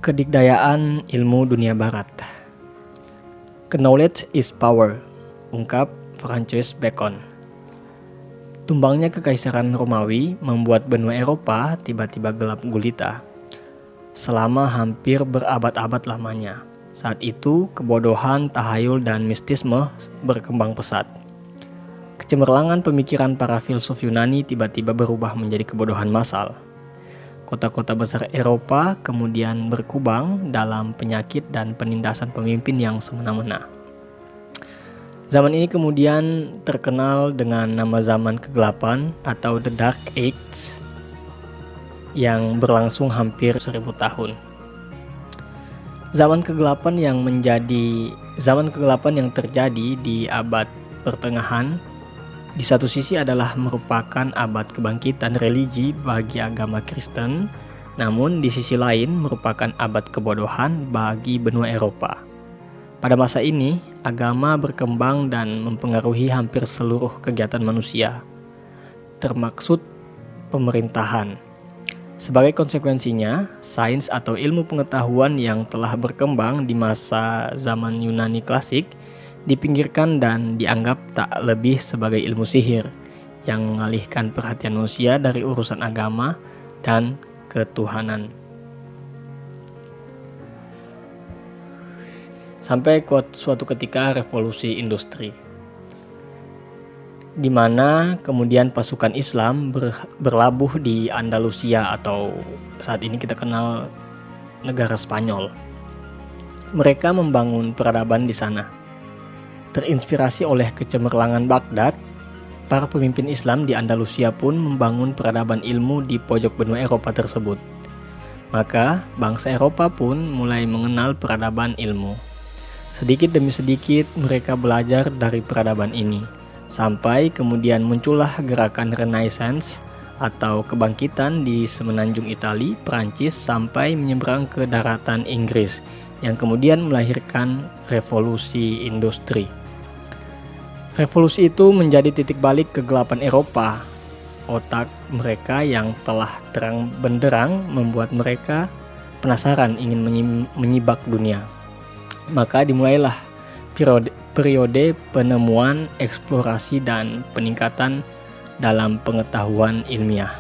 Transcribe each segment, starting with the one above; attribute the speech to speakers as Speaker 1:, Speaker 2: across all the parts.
Speaker 1: Kedikdayaan ilmu dunia barat. Knowledge is power, ungkap Francis Bacon. Tumbangnya Kekaisaran Romawi membuat benua Eropa tiba-tiba gelap gulita. Selama hampir berabad-abad lamanya, saat itu kebodohan, tahayul, dan mistisme berkembang pesat. Kecemerlangan pemikiran para filsuf Yunani tiba-tiba berubah menjadi kebodohan massal. Kota-kota besar Eropa kemudian berkubang dalam penyakit dan penindasan pemimpin yang semena-mena. Zaman ini kemudian terkenal dengan nama zaman kegelapan atau The Dark Age yang berlangsung hampir 1000 tahun. Zaman kegelapan yang terjadi di abad pertengahan di satu sisi adalah merupakan abad kebangkitan religi bagi agama Kristen, namun di sisi lain merupakan abad kebodohan bagi benua Eropa. Pada masa ini, agama berkembang dan mempengaruhi hampir seluruh kegiatan manusia, termaksud pemerintahan. Sebagai konsekuensinya, sains atau ilmu pengetahuan yang telah berkembang di masa zaman Yunani klasik dipinggirkan dan dianggap tak lebih sebagai ilmu sihir yang mengalihkan perhatian manusia dari urusan agama dan ketuhanan. Sampai suatu ketika revolusi industri, di mana kemudian pasukan Islam berlabuh di Andalusia atau saat ini kita kenal negara Spanyol. Mereka membangun peradaban di sana. Terinspirasi oleh kecemerlangan Baghdad, para pemimpin Islam di Andalusia pun membangun peradaban ilmu di pojok benua Eropa tersebut. Maka, bangsa Eropa pun mulai mengenal peradaban ilmu. Sedikit demi sedikit mereka belajar dari peradaban ini, sampai kemudian muncullah gerakan Renaissance atau kebangkitan di semenanjung Italia, Prancis, sampai menyeberang ke daratan Inggris, yang kemudian melahirkan revolusi industri. Revolusi itu menjadi titik balik kegelapan Eropa. Otak mereka yang telah terang benderang membuat mereka penasaran ingin menyibak dunia. Maka dimulailah periode penemuan, eksplorasi, dan peningkatan dalam pengetahuan ilmiah.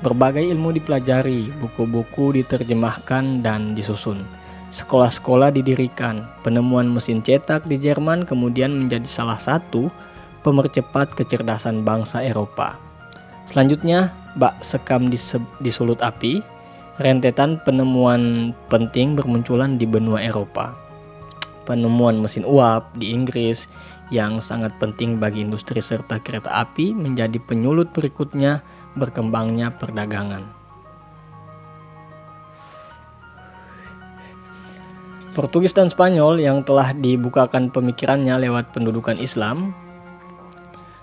Speaker 1: Berbagai ilmu dipelajari, buku-buku diterjemahkan dan disusun. Sekolah-sekolah didirikan. Penemuan mesin cetak di Jerman kemudian menjadi salah satu pemercepat kecerdasan bangsa Eropa. Selanjutnya, bak sekam disulut api. Rentetan penemuan penting bermunculan di benua Eropa. Penemuan mesin uap di Inggris yang sangat penting bagi industri serta kereta api menjadi penyulut berikutnya berkembangnya perdagangan. Portugis dan Spanyol yang telah dibukakan pemikirannya lewat pendudukan Islam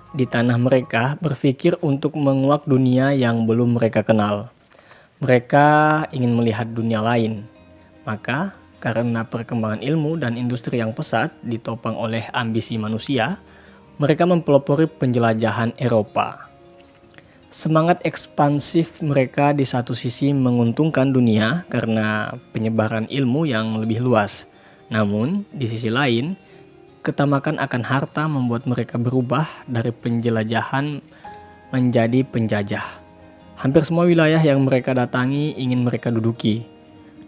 Speaker 1: di tanah mereka berpikir untuk menguak dunia yang belum mereka kenal. Mereka ingin melihat dunia lain. Maka karena perkembangan ilmu dan industri yang pesat ditopang oleh ambisi manusia, mereka mempelopori penjelajahan Eropa. Semangat ekspansif mereka di satu sisi menguntungkan dunia karena penyebaran ilmu yang lebih luas. Namun, di sisi lain, ketamakan akan harta membuat mereka berubah dari penjelajahan menjadi penjajah. Hampir semua wilayah yang mereka datangi ingin mereka duduki.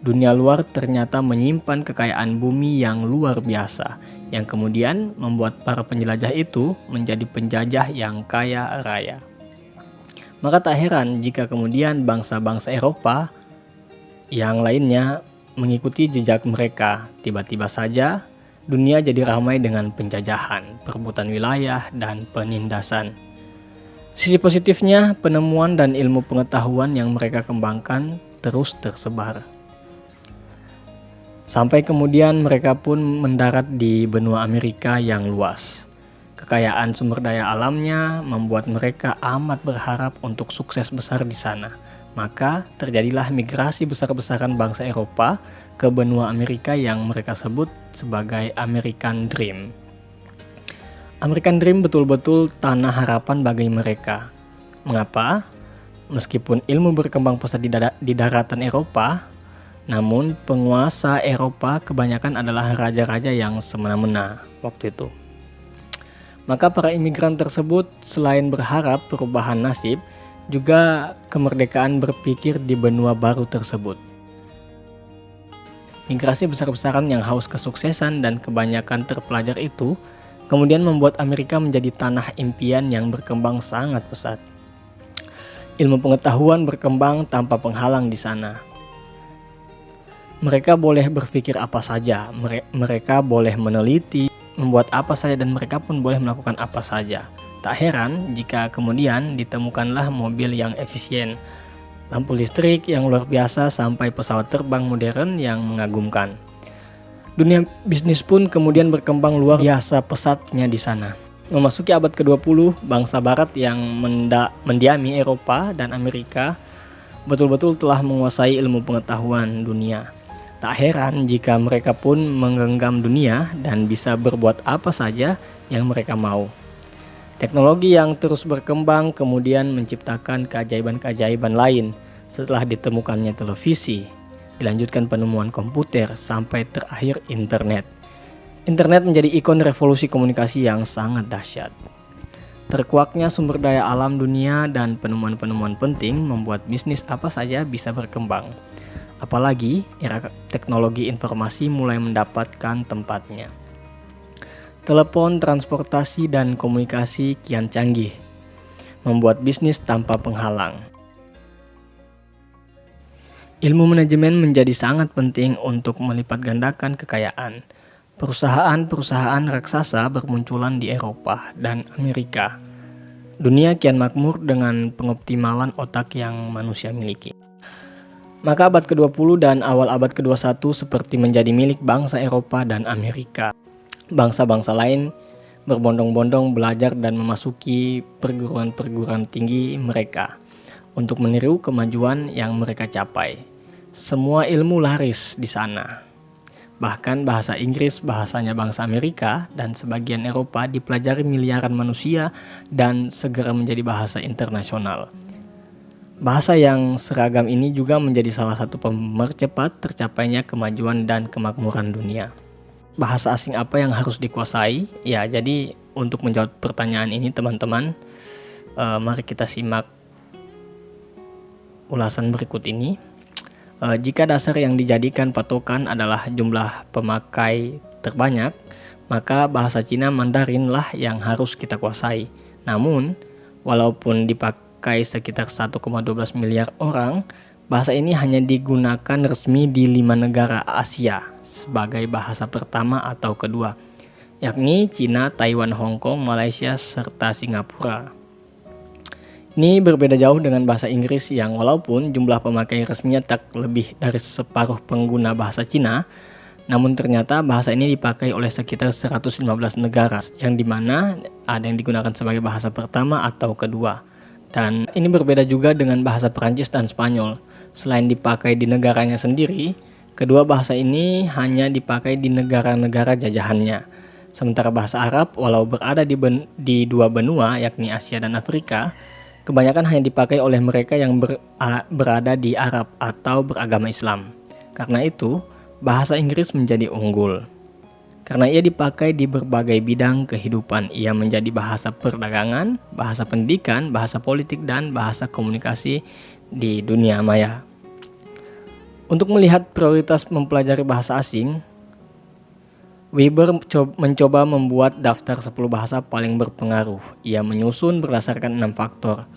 Speaker 1: Dunia luar ternyata menyimpan kekayaan bumi yang luar biasa, yang kemudian membuat para penjelajah itu menjadi penjajah yang kaya raya. Maka tak heran jika kemudian bangsa-bangsa Eropa yang lainnya mengikuti jejak mereka. Tiba-tiba saja dunia jadi ramai dengan penjajahan, perebutan wilayah, dan penindasan. Sisi positifnya, penemuan dan ilmu pengetahuan yang mereka kembangkan terus tersebar. Sampai kemudian mereka pun mendarat di benua Amerika yang luas. Kekayaan sumber daya alamnya membuat mereka amat berharap untuk sukses besar di sana. Maka terjadilah migrasi besar-besaran bangsa Eropa ke benua Amerika yang mereka sebut sebagai American Dream. American Dream betul-betul tanah harapan bagi mereka. Mengapa? Meskipun ilmu berkembang pesat di daratan Eropa, Namun penguasa Eropa kebanyakan adalah raja-raja yang semena-mena waktu itu. Maka para imigran tersebut selain berharap perubahan nasib, juga kemerdekaan berpikir di benua baru tersebut. Migrasi besar-besaran yang haus kesuksesan dan kebanyakan terpelajar itu kemudian membuat Amerika menjadi tanah impian yang berkembang sangat pesat. Ilmu pengetahuan berkembang tanpa penghalang di sana. Mereka boleh berpikir apa saja, mereka boleh meneliti, membuat apa saja, dan mereka pun boleh melakukan apa saja. Tak heran jika kemudian ditemukanlah mobil yang efisien, lampu listrik yang luar biasa, sampai pesawat terbang modern yang mengagumkan. Dunia bisnis pun kemudian berkembang luar biasa pesatnya di sana. Memasuki abad ke-20, bangsa barat yang mendiami Eropa dan Amerika betul-betul telah menguasai ilmu pengetahuan dunia. Tak heran jika mereka pun menggenggam dunia dan bisa berbuat apa saja yang mereka mau. Teknologi yang terus berkembang kemudian menciptakan keajaiban-keajaiban lain setelah ditemukannya televisi, dilanjutkan penemuan komputer, sampai terakhir internet. Internet menjadi ikon revolusi komunikasi yang sangat dahsyat. Terkuaknya sumber daya alam dunia dan penemuan-penemuan penting membuat bisnis apa saja bisa berkembang. Apalagi era teknologi informasi mulai mendapatkan tempatnya. Telepon, transportasi, dan komunikasi kian canggih, membuat bisnis tanpa penghalang. Ilmu manajemen menjadi sangat penting untuk melipat gandakan kekayaan. Perusahaan-perusahaan raksasa bermunculan di Eropa dan Amerika. Dunia kian makmur dengan pengoptimalan otak yang manusia miliki. Maka abad ke-20 dan awal abad ke-21 seperti menjadi milik bangsa Eropa dan Amerika. Bangsa-bangsa lain berbondong-bondong belajar dan memasuki perguruan-perguruan tinggi mereka untuk meniru kemajuan yang mereka capai. Semua ilmu laris di sana. Bahkan bahasa Inggris, bahasanya bangsa Amerika dan sebagian Eropa, dipelajari miliaran manusia dan segera menjadi bahasa internasional. Bahasa yang seragam ini juga menjadi salah satu pemercepat tercapainya kemajuan dan kemakmuran dunia. Bahasa asing apa yang harus dikuasai? Ya, jadi untuk menjawab pertanyaan ini teman-teman, mari kita simak ulasan berikut ini. Jika dasar yang dijadikan patokan adalah jumlah pemakai terbanyak, maka bahasa Cina Mandarin lah yang harus kita kuasai. Namun, walaupun dipakai sekitar 1,12 miliar orang, bahasa ini hanya digunakan resmi di 5 negara Asia sebagai bahasa pertama atau kedua, yakni Cina, Taiwan, Hong Kong, Malaysia, serta Singapura. Ini berbeda jauh dengan bahasa Inggris yang walaupun jumlah pemakai resminya tak lebih dari separuh pengguna bahasa Cina, namun ternyata bahasa ini dipakai oleh sekitar 115 negara, yang dimana ada yang digunakan sebagai bahasa pertama atau kedua. Dan ini berbeda juga dengan bahasa Perancis dan Spanyol. Selain dipakai di negaranya sendiri, kedua bahasa ini hanya dipakai di negara-negara jajahannya. Sementara bahasa Arab, walau berada di dua benua, yakni Asia dan Afrika, kebanyakan hanya dipakai oleh mereka yang berada di Arab atau beragama Islam. Karena itu, bahasa Inggris menjadi unggul. Karena ia dipakai di berbagai bidang kehidupan, ia menjadi bahasa perdagangan, bahasa pendidikan, bahasa politik, dan bahasa komunikasi di dunia maya. Untuk melihat prioritas mempelajari bahasa asing, Weber mencoba membuat daftar 10 bahasa paling berpengaruh. Ia menyusun berdasarkan 6 faktor,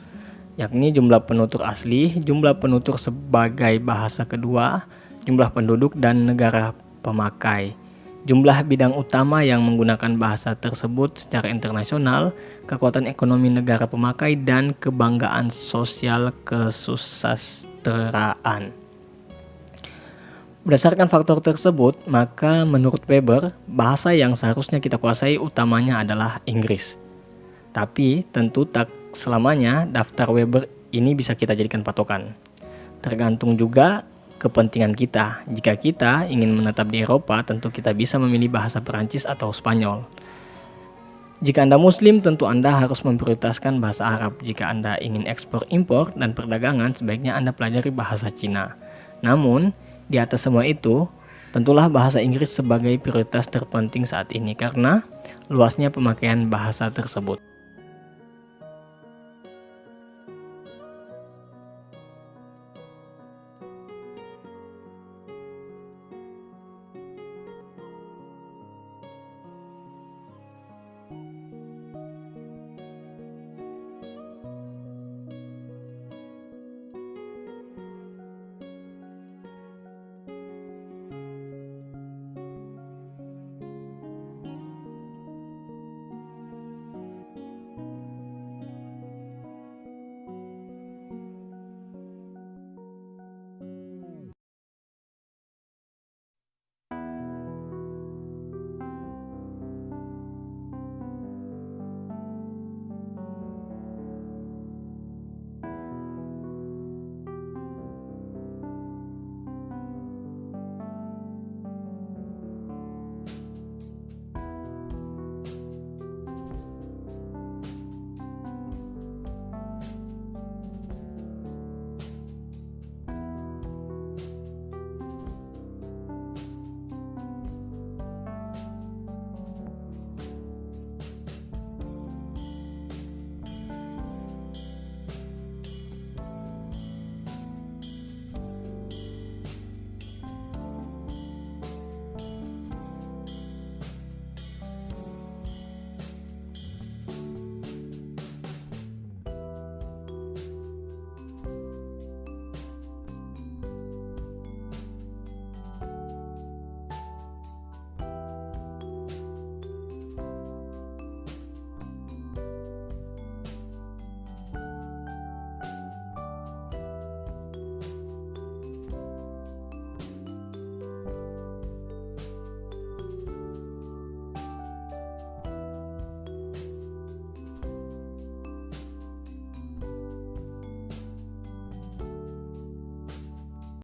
Speaker 1: yakni jumlah penutur asli, jumlah penutur sebagai bahasa kedua, jumlah penduduk dan negara pemakai, jumlah bidang utama yang menggunakan bahasa tersebut secara internasional, kekuatan ekonomi negara pemakai, dan kebanggaan sosial kesusastraan. Berdasarkan faktor tersebut, maka menurut Weber, bahasa yang seharusnya kita kuasai utamanya adalah Inggris. Tapi tentu tak selamanya daftar Weber ini bisa kita jadikan patokan. Tergantung juga kepentingan kita. Jika kita ingin menetap di Eropa, tentu kita bisa memilih bahasa Perancis atau Spanyol. Jika Anda Muslim, tentu Anda harus memprioritaskan bahasa Arab. Jika Anda ingin ekspor-impor dan perdagangan, sebaiknya Anda pelajari bahasa Cina. Namun, Di atas semua itu, tentulah bahasa Inggris sebagai prioritas terpenting saat ini karena luasnya pemakaian bahasa tersebut.